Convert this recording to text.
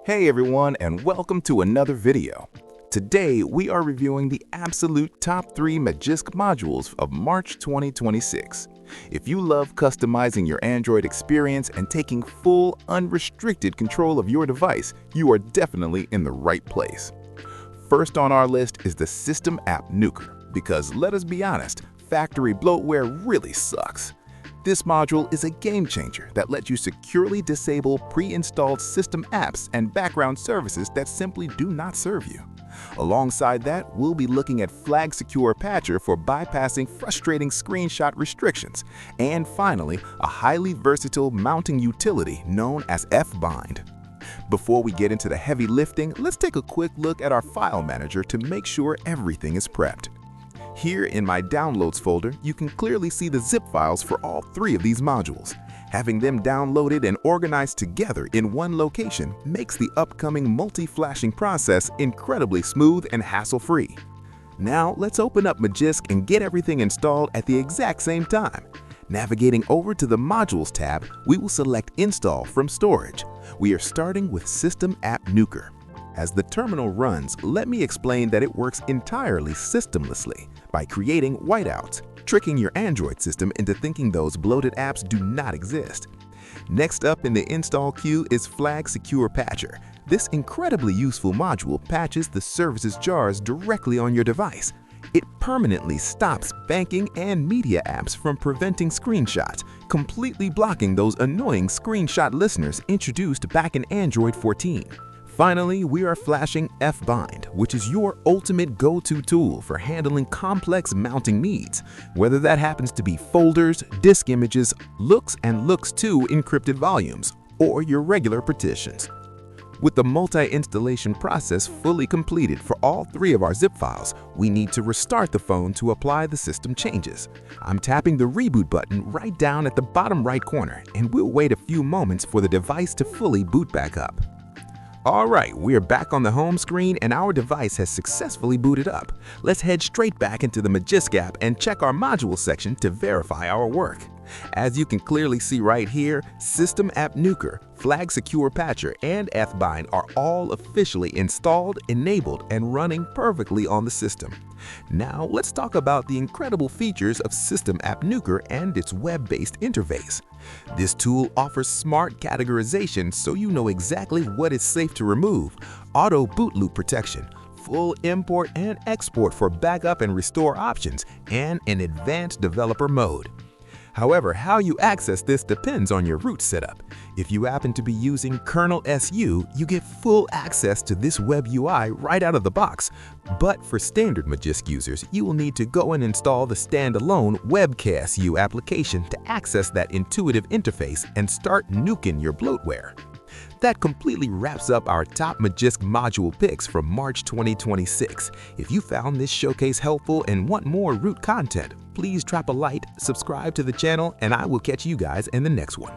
Hey everyone, and welcome to another video. Today we are reviewing the absolute top 3 Magisk modules of March 2026. If you love customizing your Android experience and taking full, unrestricted control of your device, you are definitely in the right place. First on our list is the System App Nuker, because let us be honest, factory bloatware really sucks. This module is a game changer that lets you securely disable pre-installed system apps and background services that simply do not serve you. Alongside that, we'll be looking at Flag Secure Patcher for bypassing frustrating screenshot restrictions, and finally, a highly versatile mounting utility known as Fbind. Before we get into the heavy lifting, let's take a quick look at our file manager to make sure everything is prepped. Here in my Downloads folder, you can clearly see the zip files for all 3 of these modules. Having them downloaded and organized together in one location makes the upcoming multi-flashing process incredibly smooth and hassle-free. Now let's open up Magisk and get everything installed at the exact same time. Navigating over to the Modules tab, we will select Install from Storage. We are starting with System App Nuker. As the terminal runs, let me explain that it works entirely systemlessly by creating whiteouts, tricking your Android system into thinking those bloated apps do not exist. Next up in the install queue is Flag Secure Patcher. This incredibly useful module patches the services jars directly on your device. It permanently stops banking and media apps from preventing screenshots, completely blocking those annoying screenshot listeners introduced back in Android 14. Finally, we are flashing Fbind, which is your ultimate go-to tool for handling complex mounting needs, whether that happens to be folders, disk images, looks and looks-to encrypted volumes, or your regular partitions. With the multi-installation process fully completed for all 3 of our zip files, we need to restart the phone to apply the system changes. I'm tapping the reboot button right down at the bottom right corner, and we'll wait a few moments for the device to fully boot back up. Alright, we're back on the home screen and our device has successfully booted up. Let's head straight back into the Magisk app and check our Modules section to verify our work. As you can clearly see right here, System App Nuker, Flag Secure Patcher, and Fbind are all officially installed, enabled, and running perfectly on the system. Now let's talk about the incredible features of System App Nuker and its web-based interface. This tool offers smart categorization so you know exactly what is safe to remove, auto boot loop protection, full import and export for backup and restore options, and an advanced developer mode. However, how you access this depends on your root setup. If you happen to be using KernelSU, you get full access to this WebUI right out of the box. But for standard Magisk users, you will need to go and install the standalone KernelSU application to access that intuitive interface and start nuking your bloatware. That completely wraps up our top Magisk module picks from March 2026. If you found this showcase helpful and want more root content, please drop a like, subscribe to the channel, and I will catch you guys in the next one.